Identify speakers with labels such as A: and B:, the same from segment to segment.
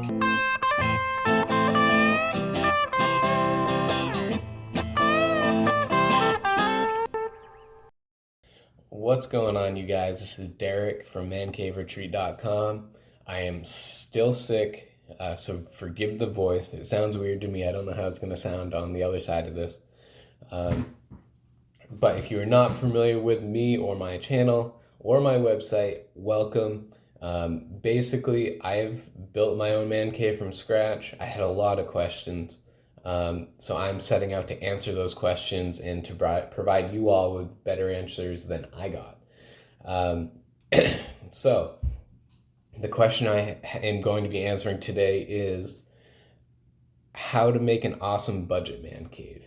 A: What's going on, you guys? This is Derek from mancaveretreat.com. I am still sick, so forgive the voice. It sounds weird to me. I don't know how it's going to sound on the other side of this. Um, but if you are not familiar with me or my channel or my website, welcome. Basically, I've built my own man cave from scratch. I had a lot of questions. So I'm setting out to answer those questions and to provide you all with better answers than I got. Um, so the question I am going to be answering today is how to make an awesome budget man cave.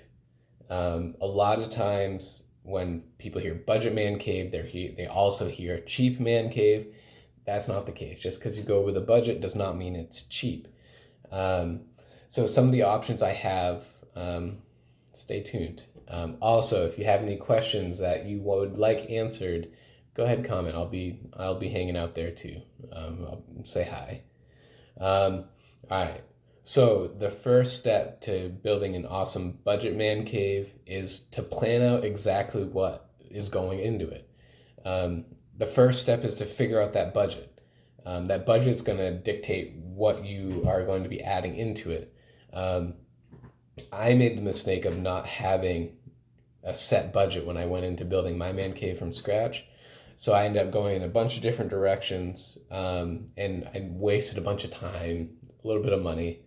A: A lot of times when people hear budget man cave, they also hear cheap man cave. That's not the case. Just because you go with a budget does not mean it's cheap. So some of the options I have, stay tuned. Also, if you have any questions that you would like answered, go ahead and comment. I'll be hanging out there too. I'll say hi. All right. So the first step to building an awesome budget man cave is to plan out exactly what is going into it. The first step is to figure out that budget. That budget's going to dictate what you are going to be adding into it. I made the mistake of not having a set budget when I went into building my man cave from scratch. So I ended up going in a bunch of different directions, and I wasted a bunch of time, a little bit of money.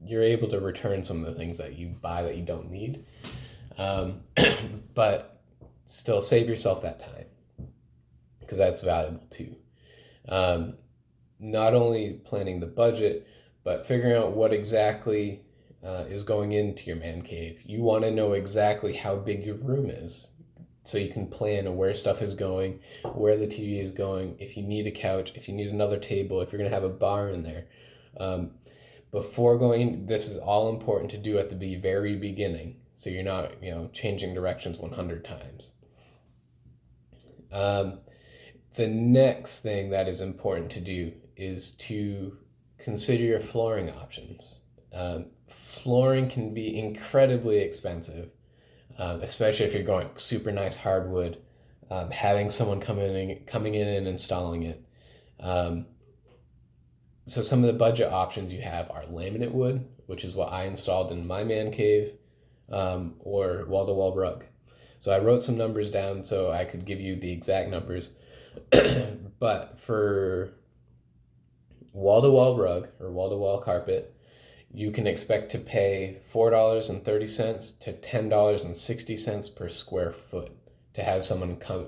A: You're able to return some of the things that you buy that you don't need, but still save yourself that time because that's valuable too. Not only planning the budget, but figuring out what exactly is going into your man cave. You want to know exactly how big your room is so you can plan where stuff is going, where the TV is going, if you need a couch, if you need another table, if you're going to have a bar in there. Before going, this is all important to do at the very beginning, so you're not, changing directions 100 times. The next thing that is important to do is to consider your flooring options. Flooring can be incredibly expensive, especially if you're going super nice hardwood. Having someone coming in and installing it. So some of the budget options you have are laminate wood, which is what I installed in my man cave, or wall-to-wall rug. So I wrote some numbers down so I could give you the exact numbers. But for wall-to-wall rug or wall-to-wall carpet, you can expect to pay $4.30 to $10.60 per square foot to have someone come,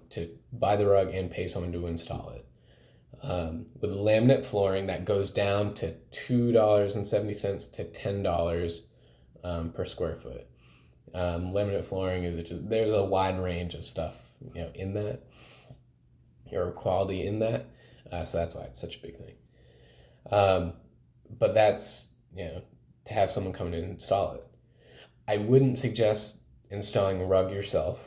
A: to buy the rug and pay someone to install it. With laminate flooring, that goes down to $2.70 to $10 per square foot. Laminate flooring there's a wide range of stuff in that, or quality in that, so that's why it's such a big thing. But that's to have someone come in and install it. I wouldn't suggest installing a rug yourself,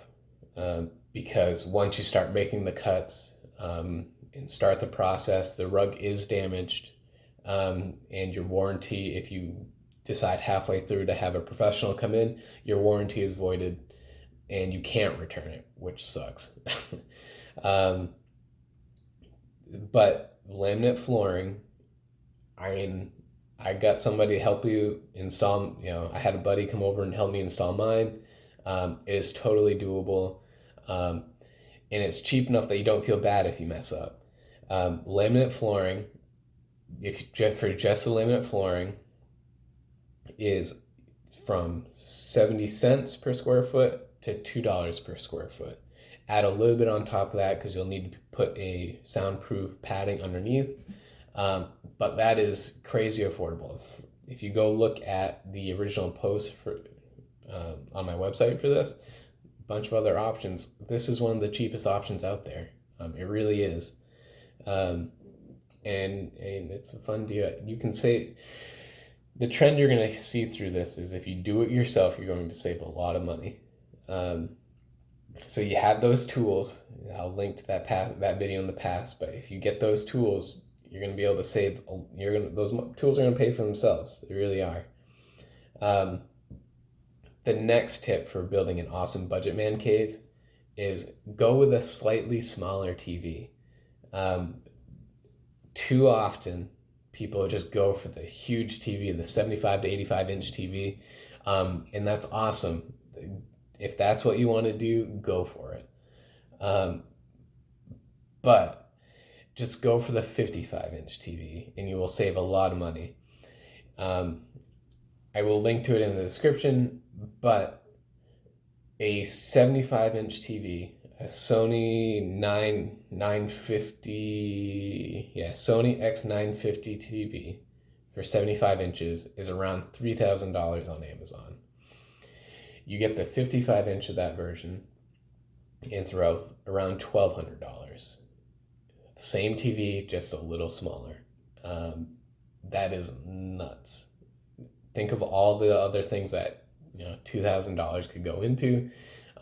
A: because once you start making the cuts and start the process, the rug is damaged, and your warranty, if you decide halfway through to have a professional come in, your warranty is voided and you can't return it, which sucks. But laminate flooring, I got somebody to help you install, I had a buddy come over and help me install mine. It is totally doable. And it's cheap enough that you don't feel bad if you mess up. Laminate flooring, for just the laminate flooring, is from 70 cents per square foot to $2 per square foot. Add a little bit on top of that because you'll need to put a soundproof padding underneath. But that is crazy affordable. If you go look at the original post on my website for this, a bunch of other options, this is one of the cheapest options out there. It really is. And it's a fun deal. You can say the trend you're going to see through this is if you do it yourself, you're going to save a lot of money. So you have those tools. I'll link to that video in the past, but if you get those tools, You're going to be able to save. Those tools are going to pay for themselves. They really are. Um, the next tip for building an awesome budget man cave is go with a slightly smaller TV. Um, Too often, people just go for the huge TV, the 75 to 85-inch TV, and that's awesome. If that's what you want to do, go for it. Um, but just go for the 55-inch TV, and you will save a lot of money. Um, I will link to it in the description, but a 75-inch TV, a Sony 950, yeah, Sony X950 TV for 75 inches is around $3,000 on Amazon. You get the 55 inch of that version, and it's around $1,200. Same TV, just a little smaller. That is nuts. Think of all the other things that $2,000 could go into.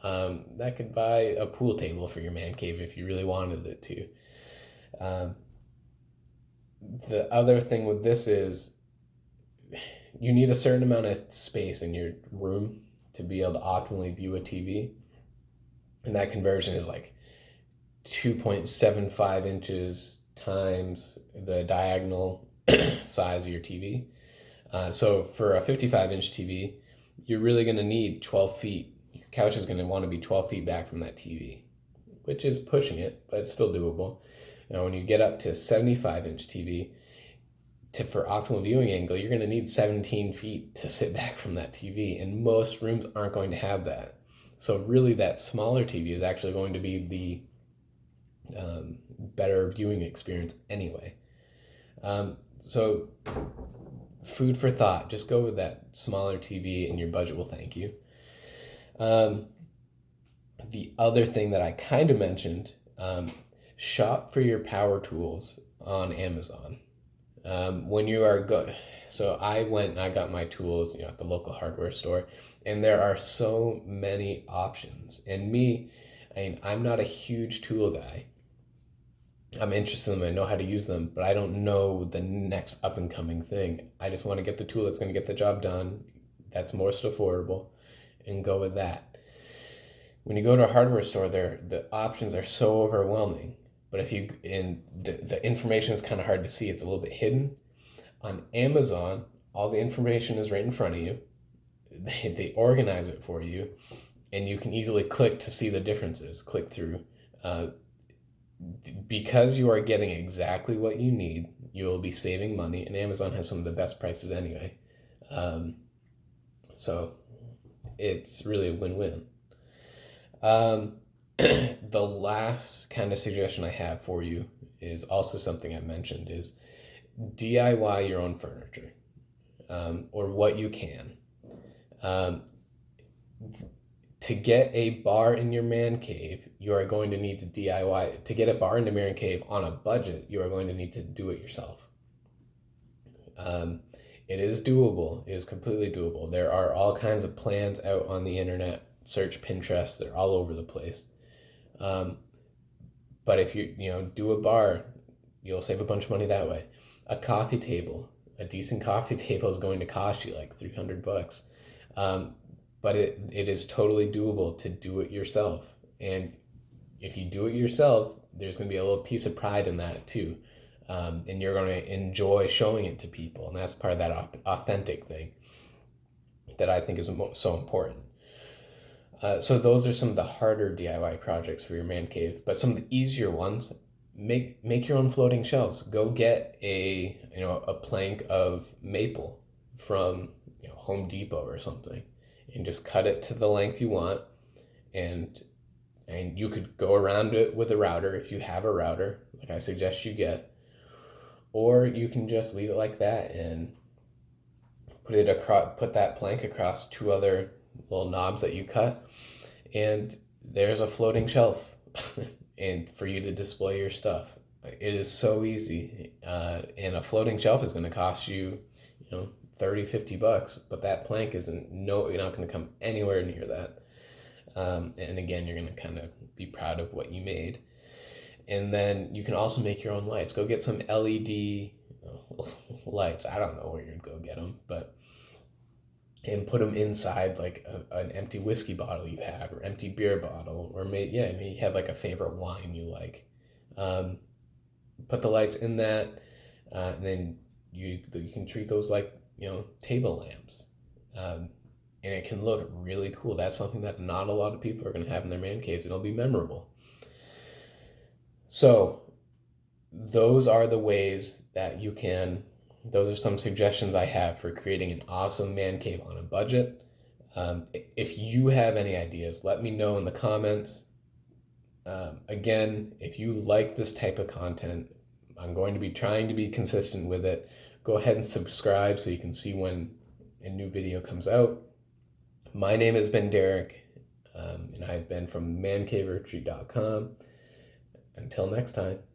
A: That could buy a pool table for your man cave if you really wanted it to. The other thing with this is you need a certain amount of space in your room to be able to optimally view a TV. And that conversion is like 2.75 inches times the diagonal size of your TV. So for a 55-inch TV, you're really going to need 12 feet. Your couch is going to want to be 12 feet back from that TV, which is pushing it, but it's still doable. Now, when you get up to 75-inch TV, for optimal viewing angle, you're going to need 17 feet to sit back from that TV, and most rooms aren't going to have that. So really, that smaller TV is actually going to be the better viewing experience anyway. So food for thought, just go with that smaller TV and your budget will thank you. The other thing that I kind of mentioned, shop for your power tools on Amazon. When you are good, so I went and I got my tools, at the local hardware store, and there are so many options. And I'm not a huge tool guy. I'm interested in them, I know how to use them, but I don't know the next up and coming thing. I just want to get the tool that's going to get the job done, that's most affordable, and go with that. When you go to a hardware store, the options are so overwhelming. But the information is kind of hard to see. It's a little bit hidden. On Amazon, all the information is right in front of you. They organize it for you, and you can easily click to see the differences. Click through. Because you are getting exactly what you need, you will be saving money, and Amazon has some of the best prices anyway. So it's really a win-win. The last kind of suggestion I have for you is also something I mentioned, is DIY your own furniture, or what you can. To get a bar in your man cave, you are going to need to DIY. To get a bar in the man cave on a budget, you are going to need to do it yourself. It is doable. It is completely doable. There are all kinds of plans out on the internet. Search Pinterest. They're all over the place. But if you do a bar, you'll save a bunch of money that way. A coffee table, a decent coffee table is going to cost you like $300. But it is totally doable to do it yourself. And if you do it yourself, there's going to be a little piece of pride in that too. And you're going to enjoy showing it to people. And that's part of that authentic thing that I think is so important. So those are some of the harder DIY projects for your man cave. But some of the easier ones, make your own floating shelves. Go get a plank of maple from Home Depot or something, and just cut it to the length you want, and you could go around it with a router if you have a router, like I suggest you get, or you can just leave it like that and put that plank across two other little knobs that you cut, and there's a floating shelf and for you to display your stuff. It is so easy, and a floating shelf is going to cost you $30-$50, but that plank you're not going to come anywhere near that. And again, you're going to kind of be proud of what you made. And then you can also make your own lights. Go get some LED lights. I don't know where you'd go get them, but and put them inside like an empty whiskey bottle you have, or empty beer bottle, or maybe you have like a favorite wine you like. Um, put the lights in that, and then you can treat those like table lamps, um, and it can look really cool. That's something that not a lot of people are going to have in their man caves. It'll be memorable. So those are the ways that you can. Those are some suggestions I have for creating an awesome man cave on a budget. If you have any ideas, let me know in the comments. Again, if you like this type of content, I'm going to be trying to be consistent with it. Go ahead and subscribe so you can see when a new video comes out. My name has been Derek, and I've been from mancaveretreat.com. Until next time.